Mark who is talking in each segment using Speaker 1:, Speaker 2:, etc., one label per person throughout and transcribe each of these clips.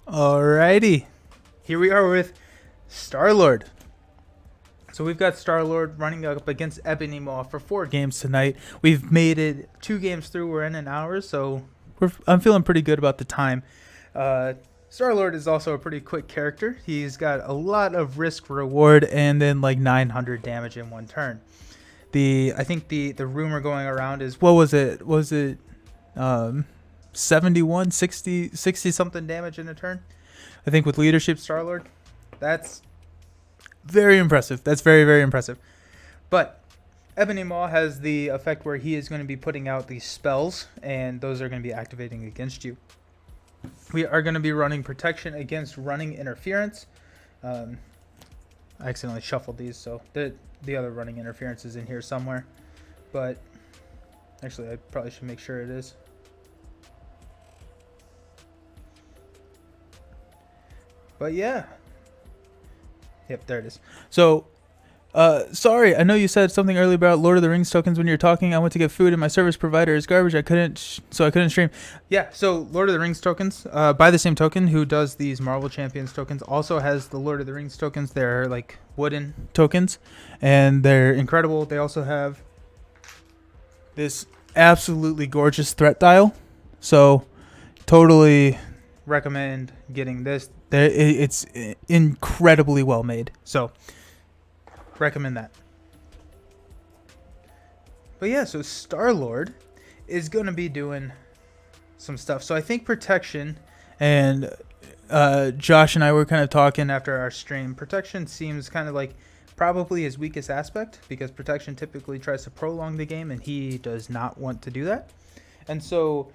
Speaker 1: Alrighty, here we are with Star-Lord. So we've got Star-Lord running up against Ebony Maw for 4 games tonight. We've made it 2 games through. We're in an hour, so I'm feeling pretty good about the time. Star-Lord is also a pretty quick character. He's got a lot of risk reward and then like 900 damage in one turn. I think the rumor going around is, what was it? 71, 60 something damage in a turn? I think with leadership Star-Lord. That's very impressive. That's very, very impressive. But Ebony Maw has the effect where he is going to be putting out these spells, and those are going to be activating against you. We are going to be running protection against running interference. I accidentally shuffled these, so the other running interference is in here somewhere. But actually, I probably should make sure it is. But yeah. Yep, there it is. So, sorry, I know you said something earlier about Lord of the Rings tokens when you were talking. I went to get food and my service provider is garbage. I couldn't stream. Yeah, so Lord of the Rings tokens, by the same token who does these Marvel Champions tokens, also has the Lord of the Rings tokens. They're like wooden tokens, and they're incredible. They also have this absolutely gorgeous threat dial. So, totally recommend getting this. It's incredibly well made, so recommend that. But yeah, so Star-Lord is going to be doing some stuff. So I think protection, and Josh and I were kind of talking after our stream, protection seems kind of like probably his weakest aspect, because protection typically tries to prolong the game and he does not want to do that. And so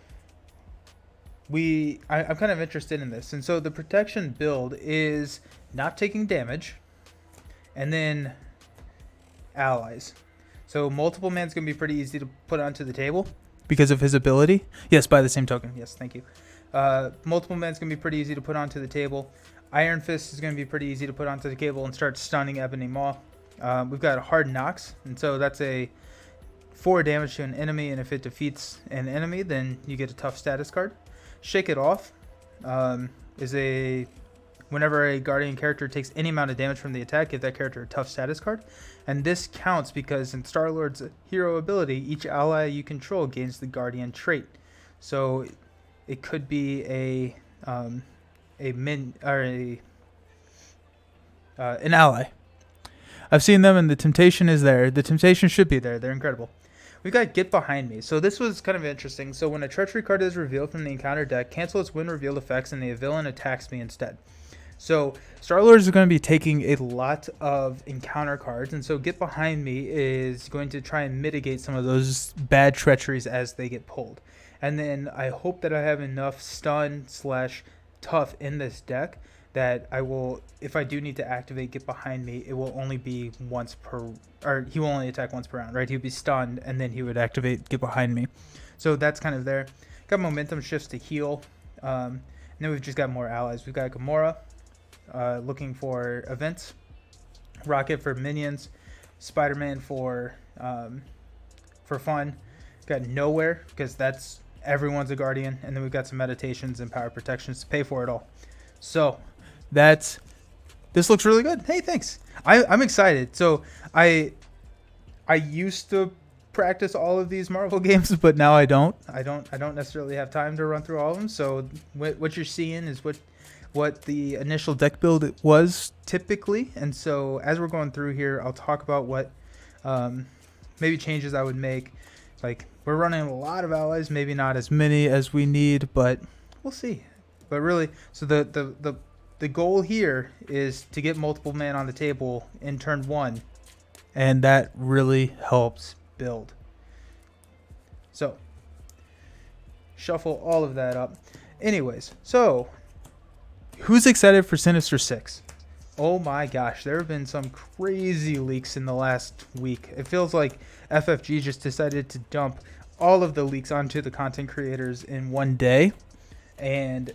Speaker 1: I'm kind of interested in this. And so the protection build is not taking damage and then allies. So multiple man's going to be pretty easy to put onto the table because of his ability. Yes, by the same token. Yes, thank you. Multiple man's going to be pretty easy to put onto the table. Iron Fist is going to be pretty easy to put onto the table and start stunning Ebony Maw. We've got Hard Knocks, and so that's a 4 damage to an enemy, and if it defeats an enemy, then you get a tough status card. Shake It Off is whenever a Guardian character takes any amount of damage from the attack, give that character a tough status card. And this counts because in Star-Lord's hero ability, each ally you control gains the Guardian trait. So it could be an ally. I've seen them, and the temptation is there. The temptation should be there. They're incredible. We got Get Behind Me. So this was kind of interesting. So when a treachery card is revealed from the encounter deck, cancel its when revealed effects and the villain attacks me instead. So Star-Lord is going to be taking a lot of encounter cards, and so Get Behind Me is going to try and mitigate some of those bad treacheries as they get pulled. And then I hope that I have enough stun/tough in this deck that I will, if I do need to activate Get Behind Me, it will only be once per, or he will only attack once per round, right? He would be stunned, and then he would activate Get Behind Me. So that's kind of there. Got momentum shifts to heal. And then we've just got more allies. We've got Gamora looking for events. Rocket for minions. Spider-Man for fun. Got Nowhere, because that's everyone's a Guardian. And then we've got some meditations and power protections to pay for it all. So this looks really good. Hey, thanks. I'm excited. So I used to practice all of these Marvel games, but now I don't. I don't necessarily have time to run through all of them. So what you're seeing is what the initial deck build was typically. And so as we're going through here, I'll talk about what maybe changes I would make. Like, we're running a lot of allies, maybe not as many as we need, but we'll see. But really, so the goal here is to get multiple man on the table in turn 1, and that really helps build. So shuffle all of that up. Anyways, so who's excited for Sinister 6? Oh my gosh, there have been some crazy leaks in the last week. It feels like FFG just decided to dump all of the leaks onto the content creators in one day. And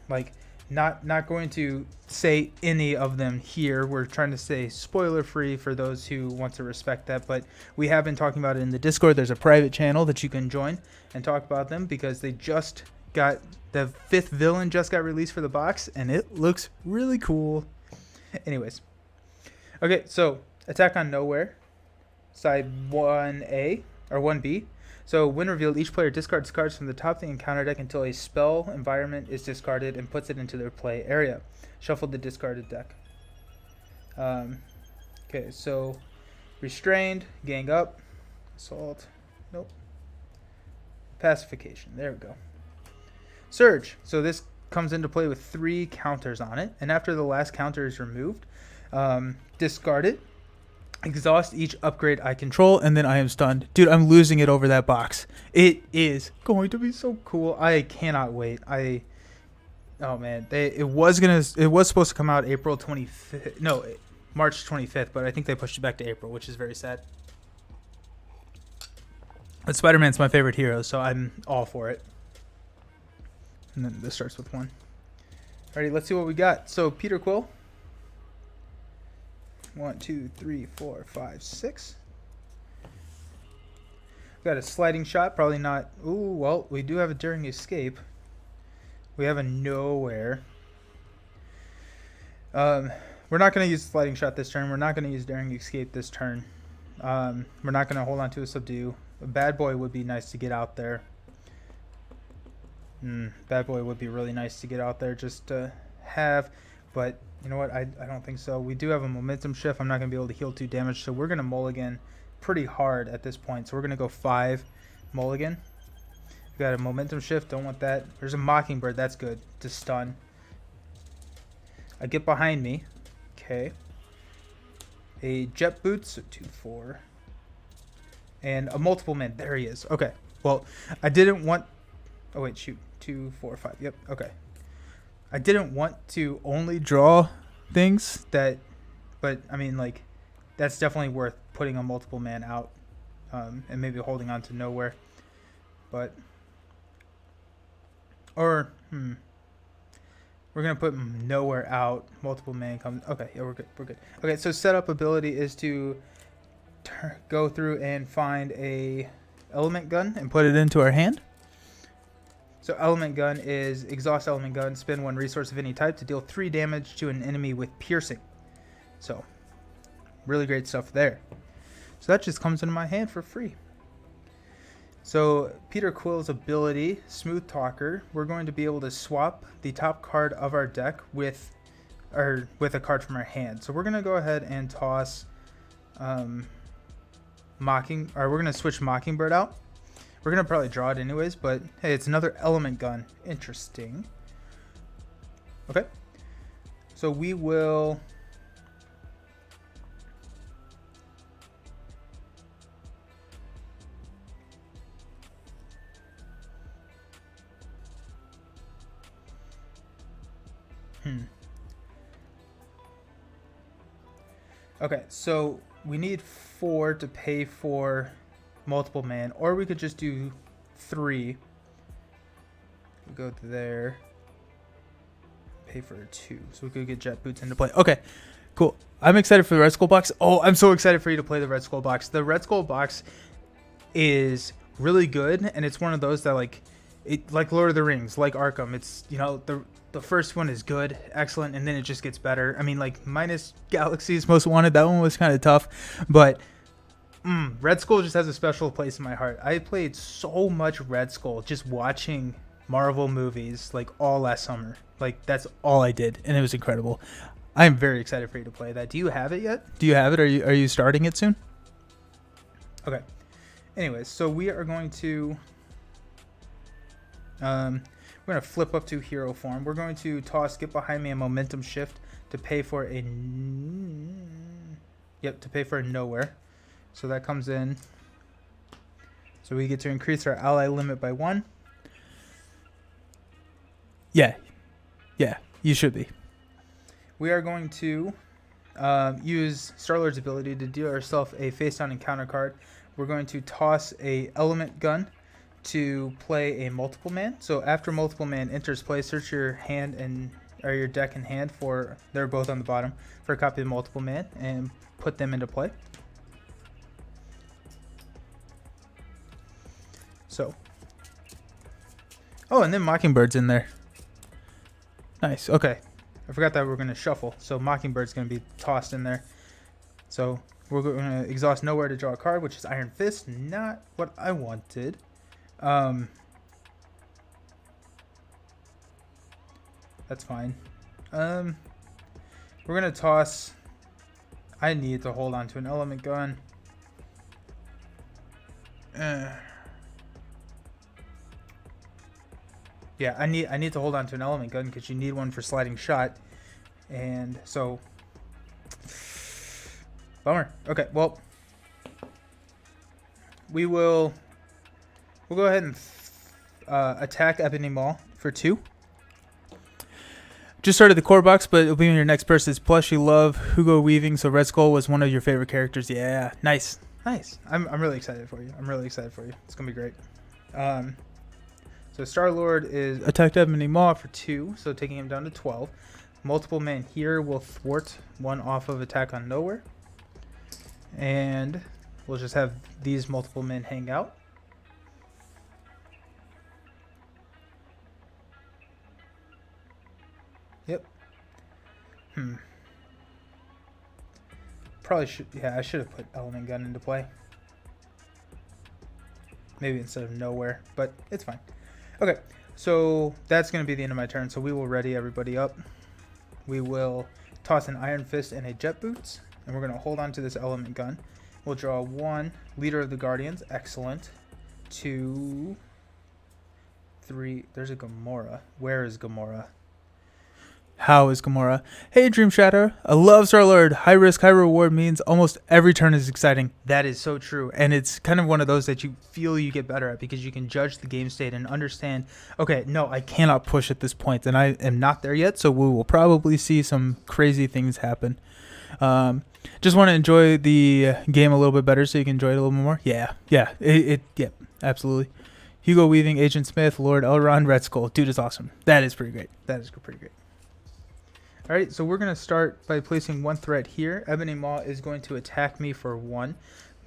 Speaker 1: like, not going to say any of them here. We're trying to stay spoiler free for those who want to respect that, but we have been talking about it in the Discord. There's a private channel that you can join and talk about them, because they just got The 5th villain just got released for the box, and it looks really cool. Anyways. Okay, so attack on nowhere. Side 1A, or 1B. So when revealed, each player discards cards from the top of the encounter deck until a spell environment is discarded and puts it into their play area. Shuffle the discarded deck. Okay, so Restrained, Gang Up, Assault, nope. Pacification, there we go. Surge, so this comes into play with 3 counters on it, and after the last counter is removed, discard it. Exhaust each upgrade I control, and then I am stunned. Dude, I'm losing it over that box. It is going to be so cool. I cannot wait. Oh man, it was supposed to come out April 25th. No, March 25th, but I think they pushed it back to April, which is very sad. But Spider-Man's my favorite hero, so I'm all for it. And then this starts with 1. Alrighty, let's see what we got. So Peter Quill. 1, 2, 3, 4, 5, 6. Got a sliding shot, probably not. Ooh, well, we do have a Daring Escape. We have a Nowhere. We're not going to use sliding shot this turn. We're not going to use Daring Escape this turn. We're not going to hold on to a Subdue. A Bad Boy would be nice to get out there. Bad Boy would be really nice to get out there just to have, but you know what? I don't think so. We do have a momentum shift. I'm not going to be able to heal 2 damage, so we're going to mulligan pretty hard at this point. So we're going to go 5 mulligan. We got a momentum shift. Don't want that. There's a Mockingbird. That's good to stun. I get behind me. Okay. A Jet Boots. So 2, 4. And a multiple man. There he is. Okay. Well, I didn't want... Oh, wait. Shoot. 2, 4, 5. Yep. Okay. I didn't want to only draw things that, but I mean, like, that's definitely worth putting a multiple man out, and maybe holding on to Nowhere, but, or, we're going to put Nowhere out, multiple man comes, okay, yeah, we're good. Okay, so setup ability is to go through and find a element gun and put it into our hand. So Element Gun is exhaust Element Gun, spend 1 resource of any type to deal 3 damage to an enemy with piercing. So, really great stuff there. So that just comes into my hand for free. So Peter Quill's ability, Smooth Talker, we're going to be able to swap the top card of our deck with a card from our hand. So we're going to go ahead and toss we're going to switch Mockingbird out. We're going to probably draw it anyways, but hey, it's another element gun. Interesting. Okay. So we will... Okay, so we need 4 to pay for multiple man, or we could just do 3. Go there. Pay for 2. So we could get Jet Boots into play. Okay, cool. I'm excited for the Red Skull box. Oh, I'm so excited for you to play the Red Skull box. The Red Skull box is really good, and it's one of those that like Lord of the Rings, like Arkham. It's, you know, the first one is good, excellent, and then it just gets better. I mean, like, minus Galaxy's Most Wanted, that one was kind of tough, but Red Skull just has a special place in my heart. I played so much Red Skull just watching Marvel movies, like, all last summer. Like, that's all I did, and it was incredible. I am very excited for you to play that. Do you have it yet? Do you have it? Are you starting it soon? Okay. Anyways, so we are going to... we're going to flip up to hero form. We're going to toss Get Behind Me a momentum shift to pay for a... Yep, to pay for a Nowhere. So that comes in. So we get to increase our ally limit by 1. Yeah. Yeah, you should be. We are going to use Star-Lord's ability to deal ourselves a face-down encounter card. We're going to toss a element gun to play a multiple man. So after multiple man enters play, search your hand or your deck and hand for, they're both on the bottom, for a copy of multiple man and put them into play. So Oh, and then Mockingbird's in there. Nice. Okay. I forgot that we're going to shuffle. So Mockingbird's going to be tossed in there. So we're going to exhaust nowhere to draw a card, which is Iron Fist. Not what I wanted. That's fine. We're going to toss. I need to hold on to an element gun. Yeah, I need to hold on to an element gun because you need one for sliding shot. And so, bummer. Okay, well, we'll go ahead and attack Ebony Maw for 2. Just started the core box, but it'll be in your next person's plush. You love Hugo Weaving, so Red Skull was one of your favorite characters. Yeah, nice. I'm really excited for you. It's gonna be great. So Star-Lord is attacked Ebony Maw for 2, so taking him down to 12. Multiple Man here will thwart 1 off of attack on nowhere. And we'll just have these multiple men hang out. Yep. Probably should, yeah, I should have put element gun into play. Maybe instead of nowhere, but it's fine. Okay, so that's going to be the end of my turn. So we will ready everybody up. We will toss an Iron Fist and a Jet Boots, and we're going to hold on to this element gun. We'll draw 1, Leader of the Guardians, excellent. 2, 3, there's a Gamora. Where is Gamora? How is Gamora? Hey, Dream Shatter. I love Star-Lord. High risk, high reward means almost every turn is exciting. That is so true. And it's kind of one of those that you feel you get better at because you can judge the game state and understand, okay, no, I cannot push at this point, and I am not there yet, so we will probably see some crazy things happen. Just want to enjoy the game a little bit better so you can enjoy it a little more. Yeah, absolutely. Hugo Weaving, Agent Smith, Lord Elrond, Red Skull. Dude is awesome. That is pretty great. All right, so we're going to start by placing 1 threat here. Ebony Maw is going to attack me for 1.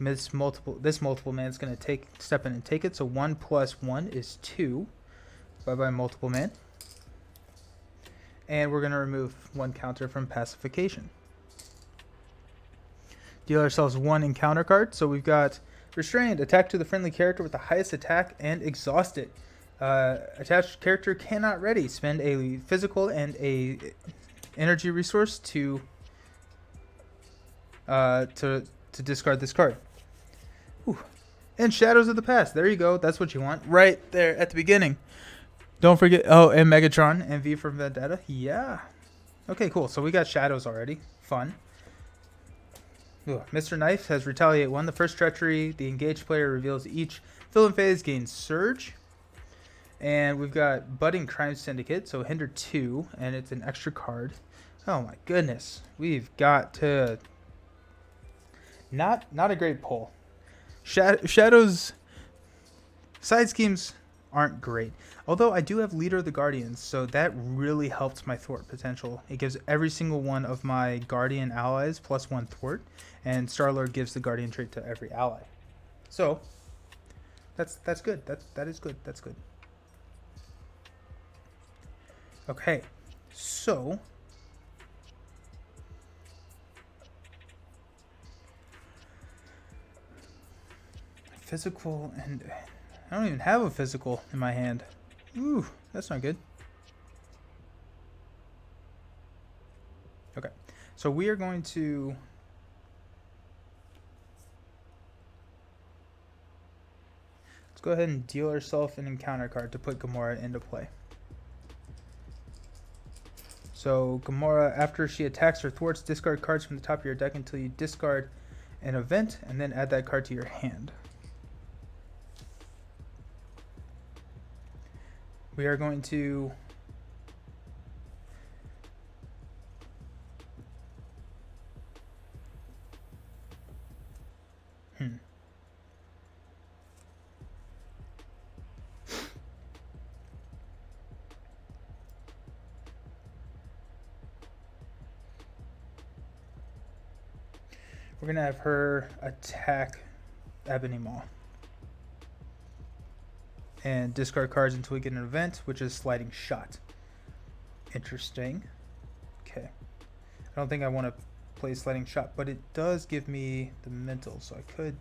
Speaker 1: This multiple man is going to step in and take it. So 1 plus 1 is 2. Bye-bye, multiple man. And we're going to remove 1 counter from pacification. Deal ourselves 1 encounter card. So we've got Restrained Attack to the friendly character with the highest attack and exhaust it. Attached character cannot ready. Spend a physical and a energy resource to discard this card. Ooh. And Shadows of the Past. There you go. That's what you want right there at the beginning. Don't forget. Oh, and Megatron and V for Vendetta. Yeah. Okay, cool. So we got Shadows already. Fun. Ooh. Mr. Knife has Retaliate 1. The first treachery the engaged player reveals each villain phase gains Surge. And we've got Budding Crime Syndicate, so Hinder 2, and it's an extra card. Oh my goodness. We've got to... Not a great pull. Shadow's side schemes aren't great. Although I do have Leader of the Guardians, so that really helps my thwart potential. It gives every single one of my Guardian allies plus 1 thwart, and Star-Lord gives the Guardian trait to every ally. So, that's good. That is good. That's good. Okay, so physical, and I don't even have a physical in my hand. Ooh, that's not good. Okay, so we are going to let's go ahead and deal ourselves an encounter card to put Gamora into play. So Gamora, after she attacks or thwarts, discard cards from the top of your deck until you discard an event, and then add that card to your hand. We are going to We're going to have her attack Ebony Maw. and discard cards until we get an event, which is Sliding Shot. Interesting. Okay. I don't think I want to play Sliding Shot, but it does give me the mental, so I could...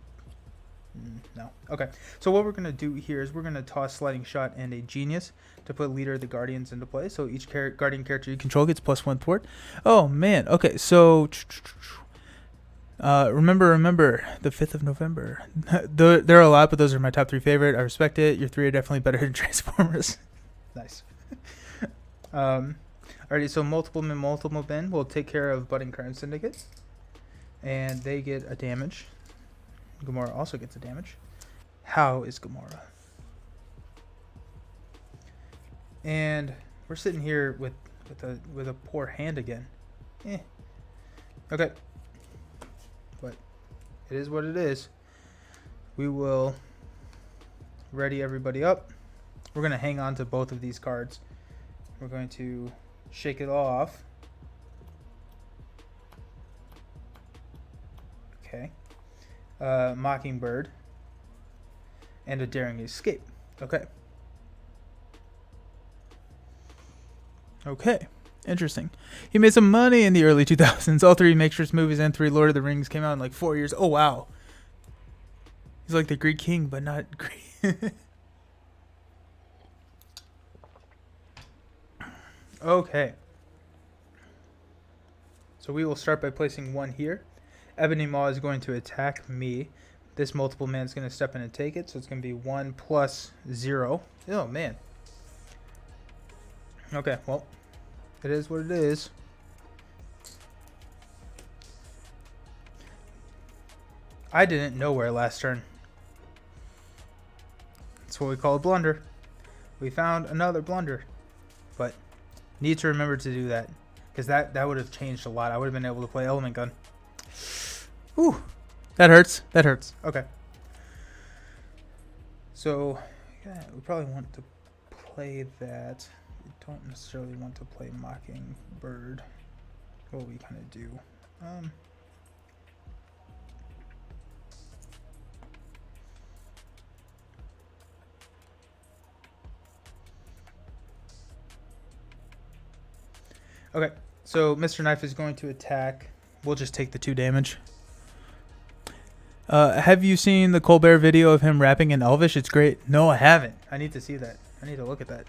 Speaker 1: No. Okay. So what we're going to do here is we're going to toss Sliding Shot and a Genius to put Leader of the Guardians into play. So each Guardian character you control gets +1 thwart. Oh, man. Okay, so... remember the 5th of November. There are a lot, but those are my top 3 favorite. I respect it. Your 3 are definitely better than Transformers. Nice. Alrighty, so multiple men will take care of Budding Crime Syndicate, and they get a damage. Gamora also gets a damage. How is Gamora? And we're sitting here with a poor hand again. Okay. But it is what it is. We will ready everybody up. We're going to hang on to both of these cards. We're going to shake it off. Okay. Mockingbird. And a Daring Escape. Okay. Okay. Interesting. He made some money in the early 2000s. All 3 Matrix movies and 3 Lord of the Rings came out in like 4 years. Oh, wow. He's like the Greek king, but not Greek. Okay. So we will start by placing 1 here. Ebony Maw is going to attack me. This multiple man is going to step in and take it. So it's going to be 1 + 0. Oh, man. Okay, well. It is what it is. I didn't know where last turn. That's what we call a blunder. We found another blunder. But need to remember to do that. Because that would have changed a lot. I would have been able to play Element Gun. Ooh. That hurts. That hurts. Okay. So, yeah, we probably want to play that. We don't necessarily want to play Mockingbird. Well, we kind of do. Okay, so Mr. Knife is going to attack. We'll just take the 2 damage. Have you seen the Colbert video of him rapping in Elvish? It's great. No, I haven't. I need to see that. I need to look at that.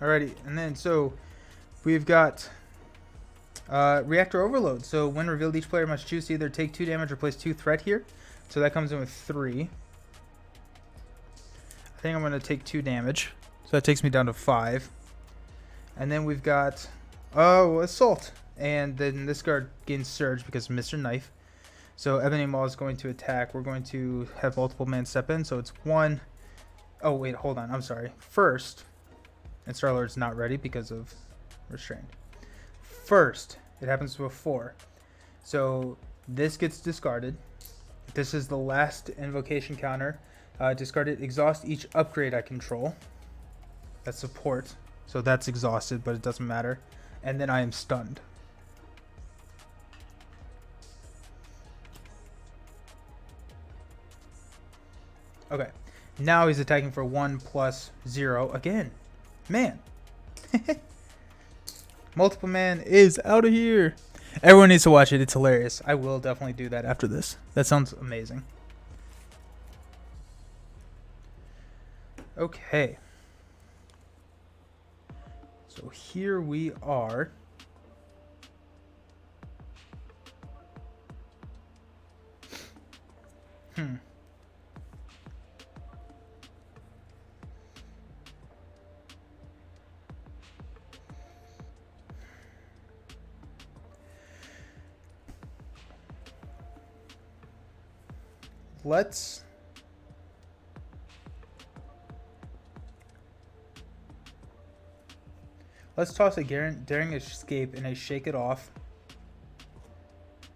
Speaker 1: Alrighty, and then so we've got Reactor Overload. So when revealed, each player must choose to either take 2 damage or place 2 threat here. So that comes in with 3. I think I'm going to take 2 damage. So that takes me down to 5. And then we've got Assault. And then this card gains Surge because of Mr. Knife. So Ebony Maw is going to attack. We're going to have multiple men step in. So it's 1. Oh, wait, hold on. I'm sorry. First, and Star-Lord's not ready because of Restrained. First, it happens to a 4. So this gets discarded. This is the last invocation counter. Discard it. Exhaust each upgrade I control. That's support. So that's exhausted, but it doesn't matter. And then I am stunned. Okay. Now he's attacking for 1 + 0 again. Man. Multiple man is out of here. Everyone needs to watch it. It's hilarious. I will definitely do that after this. That sounds amazing. Okay. So here we are. Let's toss a Daring Escape and a Shake It Off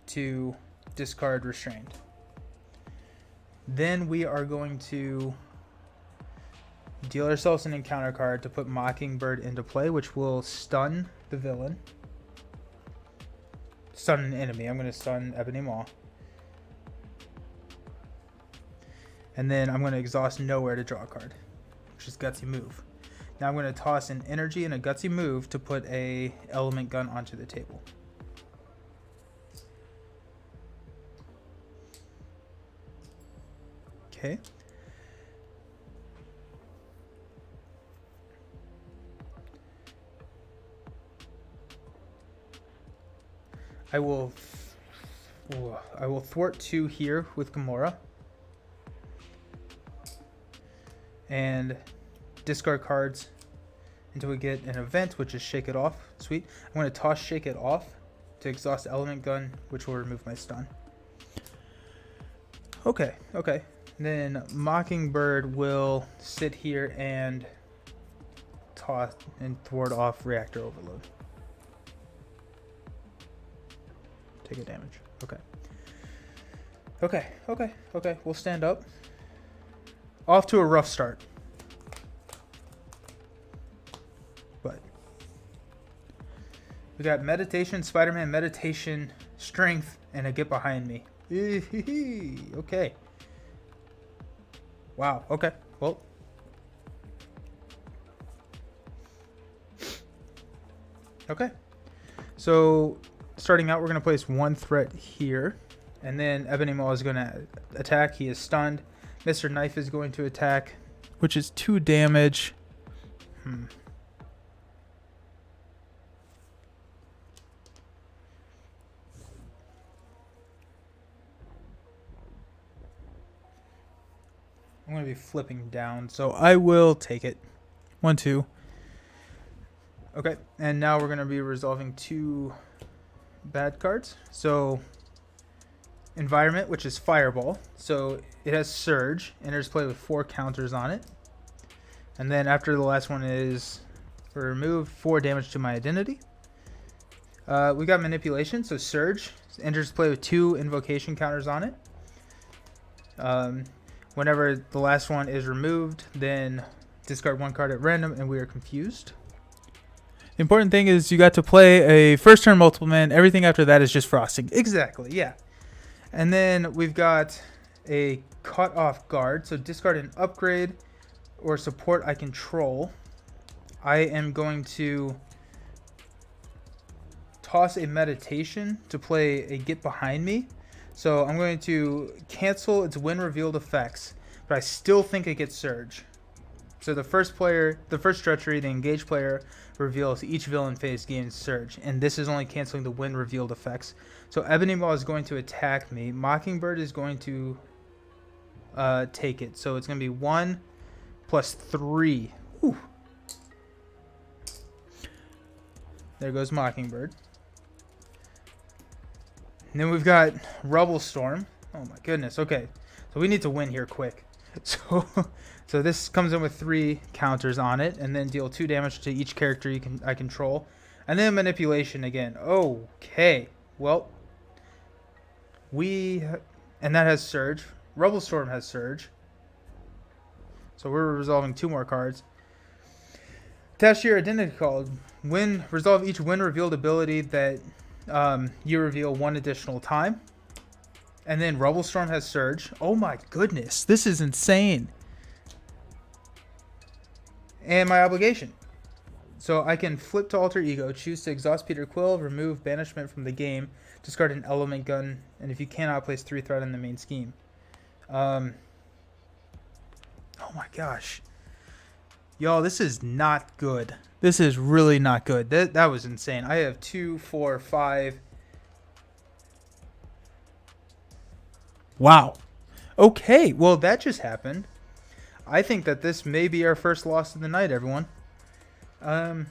Speaker 1: to discard Restrained. Then we are going to deal ourselves an encounter card to put Mockingbird into play, which will stun the villain. Stun an enemy. I'm going to stun Ebony Maw. And then I'm going to exhaust Nowhere to draw a card. which is Gutsy Move. Now I'm going to toss an Energy and a Gutsy Move to put a Element Gun onto the table. Okay. I will thwart 2 here with Gamora. And discard cards until we get an event, which is Shake It Off. Sweet. I'm going to toss Shake It Off to exhaust Element Gun, which will remove my stun. Okay. Then Mockingbird will sit here and toss and thwart off Reactor Overload. Take a damage. Okay. We'll stand up. Off to a rough start. But we got Meditation, Spider-Man, Meditation, Strength, and a Get Behind Me. Okay. Wow. Okay. Well. Okay. So starting out, we're going to place 1 threat here. And then Ebony Maw is going to attack. He is stunned. Mr. Knife is going to attack, which is 2 damage. I'm going to be flipping down, so I will take it. 1, 2. Okay, and now we're going to be resolving 2 bad cards. So Environment, which is Fireball. So it has Surge. Enters play with 4 counters on it. And then after the last one is remove 4 damage to my identity. We got Manipulation. So Surge. Enters play with 2 invocation counters on it. Whenever the last one is removed, then discard 1 card at random, and we are confused. The important thing is you got to play a first turn multiple man. Everything after that is just frosting. Exactly, yeah. And then we've got a Cut Off Guard. So discard an upgrade or support I control. I am going to toss a Meditation to play a Get Behind Me. So I'm going to cancel its when revealed effects, but I still think it gets Surge. So the first treachery, the engaged player reveals each villain phase gains Surge, and this is only canceling the when revealed effects. So Ebony Maw is going to attack me. Mockingbird is going to take it. So it's going to be 1 plus 3. Ooh. There goes Mockingbird. And then we've got Rubble Storm. Oh my goodness. Okay, so we need to win here quick. So this comes in with 3 counters on it, and then deal 2 damage to each character I control, and then Manipulation again. Okay, well, and that has Surge. Rubble Storm has Surge. So we're resolving 2 more cards. Attach to your identity card. Resolve each when revealed ability that you reveal 1 additional time. And then Rubble Storm has Surge. Oh my goodness, this is insane. And my obligation. So I can flip to Alter Ego, choose to exhaust Peter Quill, remove banishment from the game, discard an Element Gun, and if you cannot, place 3 threat in the main scheme. Oh my gosh. Y'all, this is not good. This is really not good. That was insane. I have 2, 4, 5. Wow. Okay, well, that just happened. I think that this may be our first loss of the night, everyone. I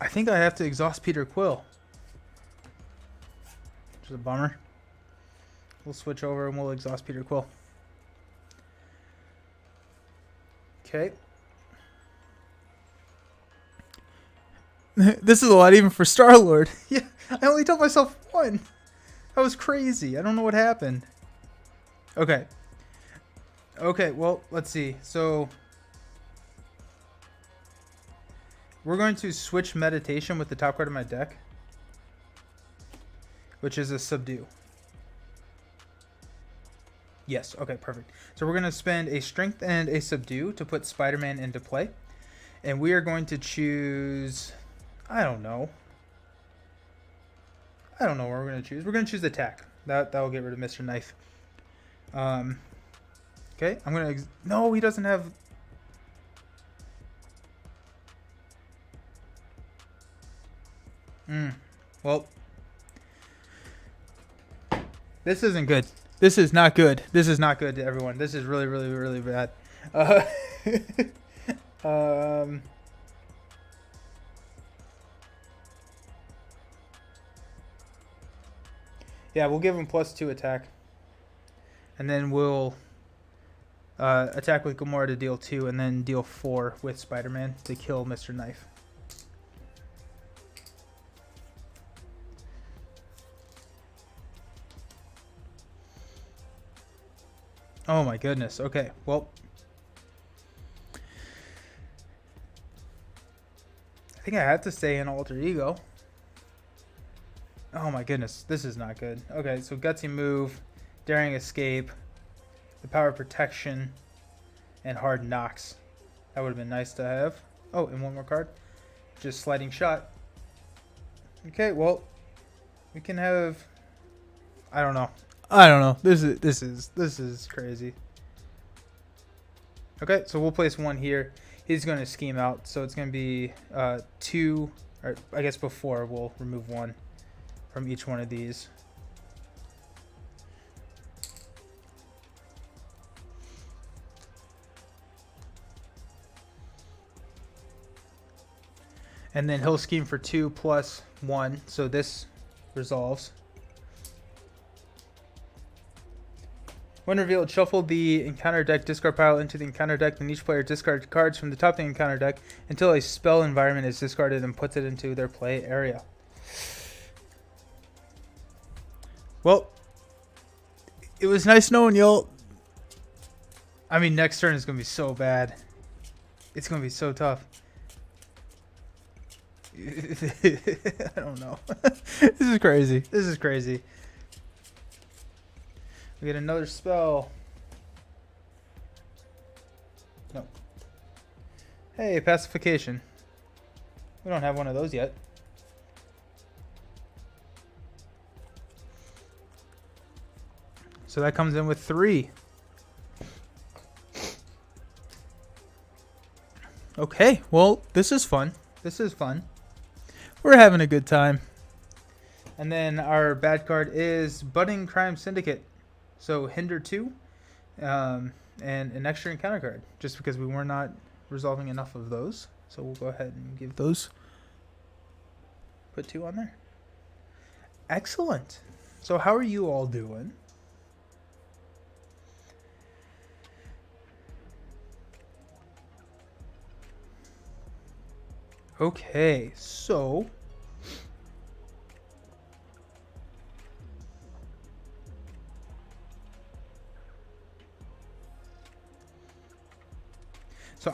Speaker 1: think I have to exhaust Peter Quill. Which is a bummer. We'll switch over and we'll exhaust Peter Quill. Okay. This is a lot even for Star-Lord. Yeah, I only told myself 1. That was crazy. I don't know what happened. Okay. Okay, well, let's see. So we're going to switch meditation with the top card of my deck, which is a subdue. Yes, okay, perfect. So we're going to spend a strength and a subdue to put Spider-Man into play. And we are going to choose, I don't know what we're going to choose. We're going to choose attack. That will get rid of Mr. Knife. Okay, I'm going to, no, he doesn't have, well, this isn't good. This is not good. This is not good to everyone. This is really, really, really bad. Yeah, we'll give him +2 attack. And then we'll attack with Gamora to deal 2, and then deal 4 with Spider-Man to kill Mr. Knife. Oh my goodness. Okay, well, I think I have to stay in Alter Ego. Oh my goodness, this is not good. Okay, so Gutsy Move, Daring Escape, the Power of Protection, and Hard Knocks. That would have been nice to have. Oh, and one more card. Just Sliding Shot. Okay, well, we can have, I don't know. This is crazy. Okay, so we'll place 1 here. He's going to scheme out, so it's going to be 2, or I guess before we'll remove 1 from each one of these. And then he'll scheme for 2 plus 1, so this resolves. When revealed, shuffle the encounter deck discard pile into the encounter deck, then each player discards cards from the top of the encounter deck until a spell environment is discarded and puts it into their play area. Well, it was nice knowing y'all. I mean, next turn is going to be so bad. It's going to be so tough. I don't know. This is crazy. This is crazy. We get another spell. No. Hey, pacification. We don't have one of those yet. So that comes in with 3. Okay, well, this is fun. This is fun. We're having a good time. And then our bad card is Budding Crime Syndicate. So hinder 2 and an extra encounter card, just because we were not resolving enough of those. So we'll go ahead and give those. Put 2 on there. Excellent. So how are you all doing? Okay, so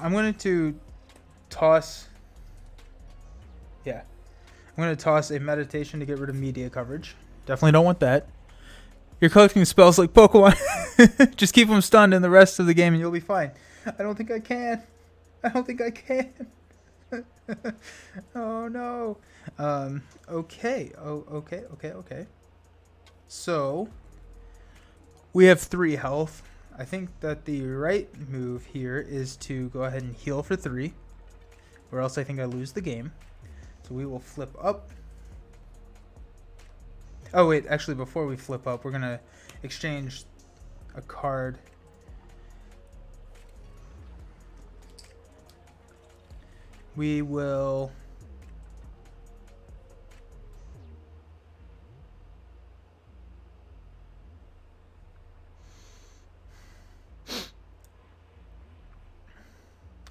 Speaker 1: I'm going to toss, I'm going to toss a meditation to get rid of media coverage. Definitely don't want that. You're collecting spells like Pokemon. Just keep them stunned in the rest of the game and you'll be fine. I don't think I can. Oh no. Okay. Okay. So we have 3 health. I think that the right move here is to go ahead and heal for 3, or else I think I lose the game. So we will flip up. Oh wait, actually before we flip up, we're going to exchange a card. We will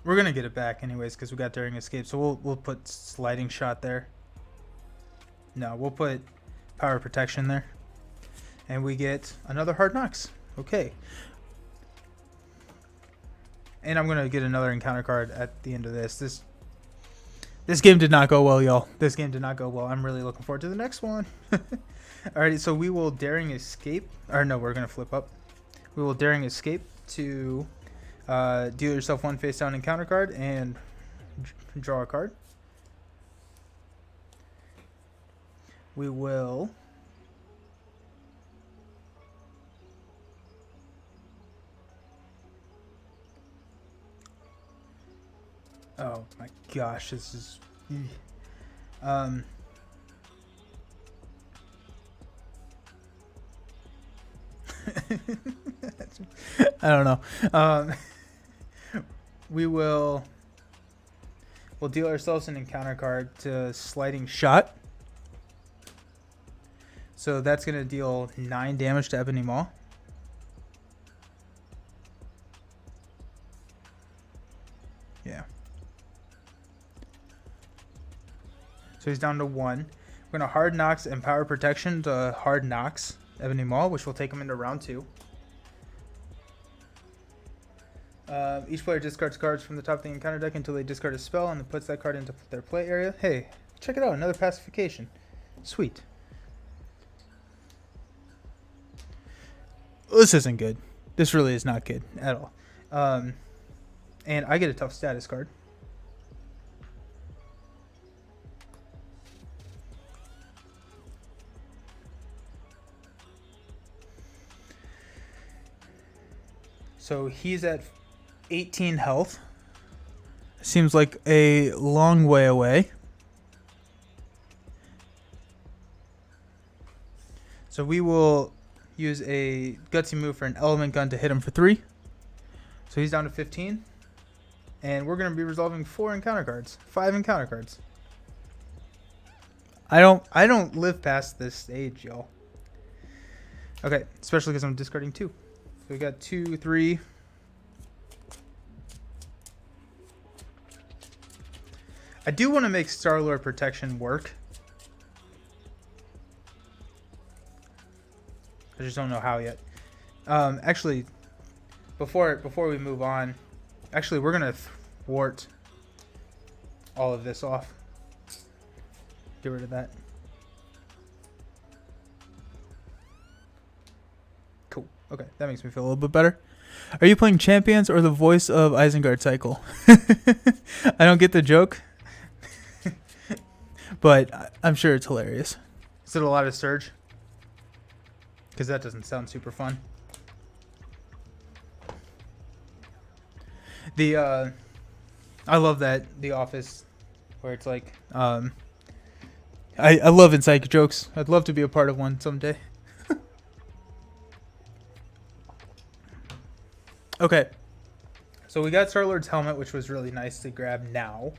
Speaker 1: we're gonna get it back anyways because we got Daring Escape, so we'll put Sliding Shot there. No, we'll put Power Protection there, and we get another Hard Knocks. Okay. And I'm gonna get another encounter card at the end of this. This game did not go well, y'all. This game did not go well. I'm really looking forward to the next one. Alrighty, so we will Daring Escape. Or no, we're gonna flip up. We will Daring Escape to deal yourself one face down encounter card and draw a card. We will oh my gosh, this is I don't know. We'll deal ourselves an encounter card to Sliding Shot. So that's going to deal 9 damage to Ebony Maw. Yeah. So he's down to 1. We're going to Hard Knocks and Power Protection to Hard Knocks Ebony Maw, which will take him into round 2. Each player discards cards from the top of the encounter deck until they discard a spell and then puts that card into their play area. Hey, check it out. Another pacification. Sweet. This isn't good. This really is not good at all. And I get a tough status card. So he's at 18 health. Seems like a long way away. So we will use a gutsy move for an element gun to hit him for 3. So he's down to 15. And we're going to be resolving 4 encounter cards. 5 encounter cards. I don't live past this stage, y'all. Okay, especially because I'm discarding 2. So we got 2, 3. I do want to make Star-Lord Protection work. I just don't know how yet. Actually, before we move on, actually we're gonna thwart all of this off. Get rid of that. Cool. Okay, that makes me feel a little bit better. Are you playing Champions or the voice of Isengard Cycle? I don't get the joke, but I'm sure it's hilarious. Is it a lot of Surge? Because that doesn't sound super fun. I love that The Office, where it's like, I love inside jokes. I'd love to be a part of one someday. Okay, so we got Star-Lord's helmet, which was really nice to grab now,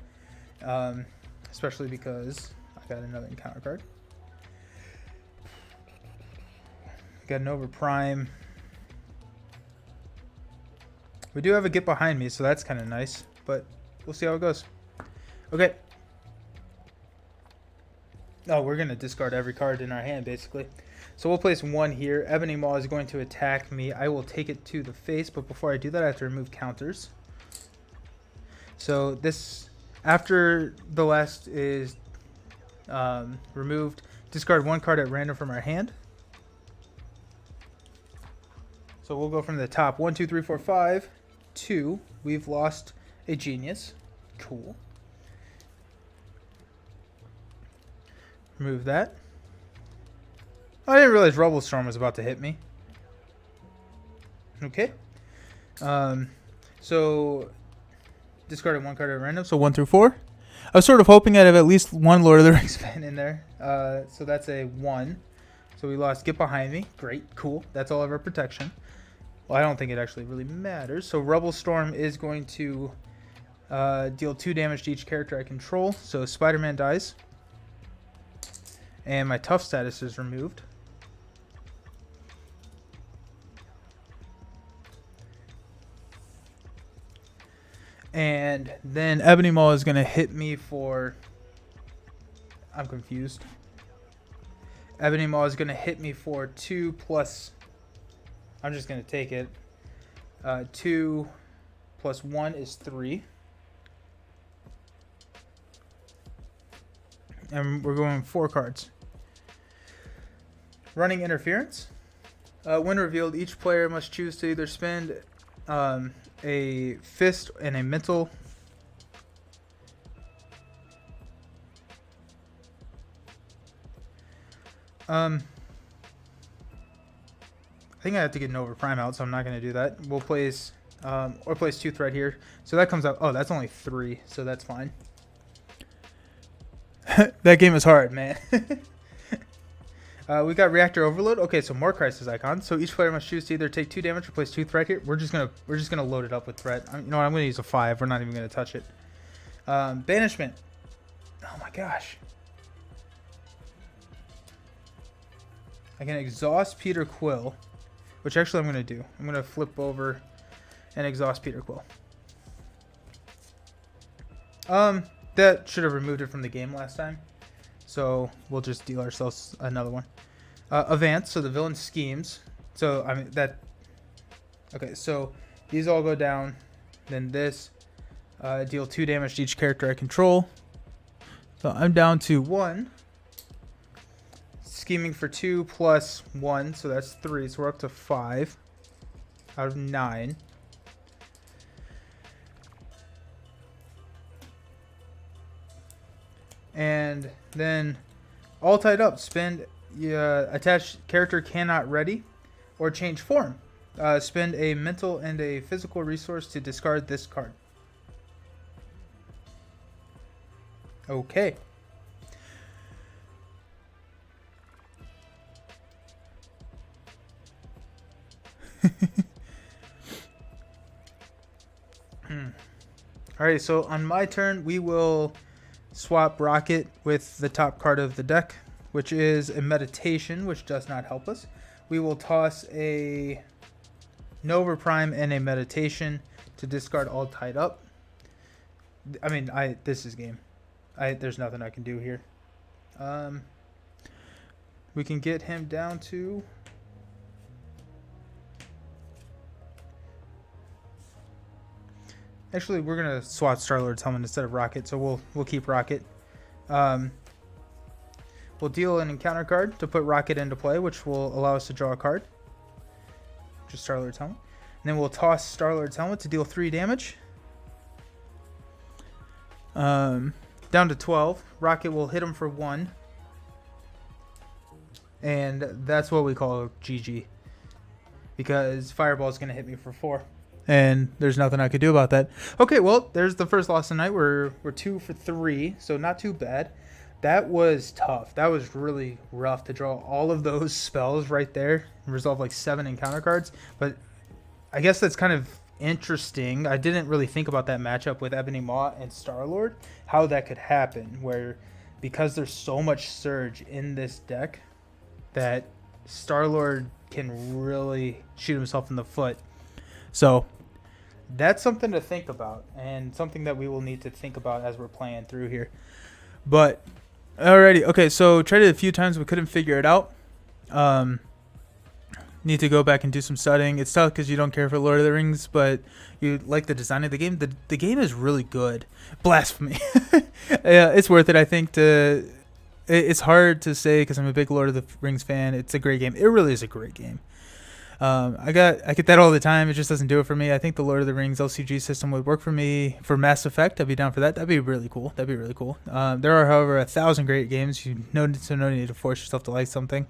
Speaker 1: especially because I got another encounter card. Got an Over Prime. We do have a Get Behind Me, so that's kind of nice, but we'll see how it goes. Okay. Oh, we're going to discard every card in our hand, basically. So we'll place 1 here. Ebony Maw is going to attack me. I will take it to the face, but before I do that, I have to remove counters. So this, after the last is removed, discard 1 card at random from our hand. So we'll go from the top. 1, 2, 3, 4, 5. 2. We've lost a Genius. Cool. Remove that. I didn't realize Rubble Storm was about to hit me. Okay. So discarded 1 card at random. So 1 through 4. I was sort of hoping I'd have at least 1 Lord of the Rings fan in there. So that's a 1. So we lost Get Behind Me. Great. Cool. That's all of our protection. Well, I don't think it actually really matters. So Rubble Storm is going to deal 2 damage to each character I control. So Spider-Man dies. And my tough status is removed. And then Ebony Maw is going to hit me for... I'm confused. Ebony Maw is going to hit me for 2 plus... I'm just going to take it. 2 plus 1 is 3. And we're going 4 cards. Running Interference. When revealed, each player must choose to either spend a fist and a mental. I think I have to get Nova Prime out, so I'm not going to do that. We'll place, or place Tooth right here. So that comes out, oh, that's only 3, so that's fine. That game is hard, man. We got Reactor Overload. Okay, so more Crisis icons. So each player must choose to either take 2 damage or place Tooth right here. We're just gonna load it up with Threat. You know what? I'm gonna use a 5. We're not even gonna touch it. Banishment. Oh my gosh. I can exhaust Peter Quill, which actually I'm gonna do. I'm gonna flip over and exhaust Peter Quill. That should have removed it from the game last time. So we'll just deal ourselves another one. Advance, so the villain schemes. So, I mean, that... Okay, so these all go down. Then this. Deal 2 damage to each character I control. So I'm down to 1. Scheming for 2 plus 1, so that's 3. So we're up to 5 out of 9. And then all tied up. Spend attached character cannot ready or change form. Spend a mental and a physical resource to discard this card. Okay. Alright, so on my turn, we will swap Rocket with the top card of the deck, which is a Meditation, which does not help us. We will toss a Nova Prime and a Meditation to discard all tied up. I mean, this is game. There's nothing I can do here. We can get him down to... Actually, we're gonna swap Star-Lord's helmet instead of Rocket, so we'll keep Rocket. We'll deal an encounter card to put Rocket into play, which will allow us to draw a card. Just Star-Lord's helmet. And then we'll toss Star-Lord's helmet to deal 3 damage. Down to 12. Rocket will hit him for 1. And that's what we call GG. Because Fireball's gonna hit me for 4. And there's nothing I could do about that. Okay, well, there's the first loss tonight. We're 2 for 3, so not too bad. That was tough. That was really rough to draw all of those spells right there and resolve like 7 encounter cards. But I guess that's kind of interesting. I didn't really think about that matchup with Ebony Maw and Star-Lord, how that could happen, where because there's so much Surge in this deck that Star-Lord can really shoot himself in the foot. So that's something to think about, and something that we will need to think about as we're playing through here. But alrighty, okay, so tried it a few times, we couldn't figure it out. Need to go back and do some studying. It's tough because you don't care for Lord of the Rings, but you like the design of the game. The game is really good. Blasphemy. Yeah, it's worth it, I think. It's hard to say because I'm a big Lord of the Rings fan. It's a great game. It really is a great game. I get that all the time. It just doesn't do it for me. I think the Lord of the Rings LCG system would work for me for Mass Effect. I'd be down for that. That'd be really cool. There are, however, 1,000 great games. No need to force yourself to like something.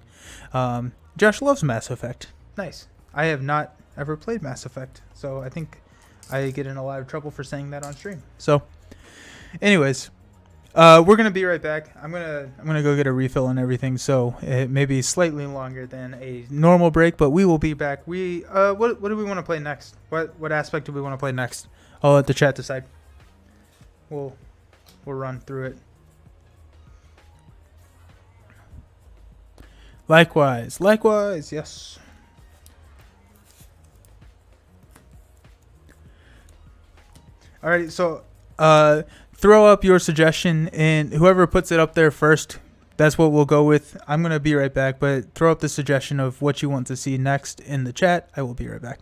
Speaker 1: Josh loves Mass Effect. Nice. I have not ever played Mass Effect, so I think I get in a lot of trouble for saying that on stream. So, anyways, we're gonna be right back. I'm gonna go get a refill and everything, so it may be slightly longer than a normal break, but we will be back. What do we want to play next? What aspect do we want to play next? I'll let the chat decide. We'll run through it. Likewise, yes. Alright, so throw up your suggestion, and whoever puts it up there first, that's what we'll go with. I'm going to be right back, but throw up the suggestion of what you want to see next in the chat. I will be right back.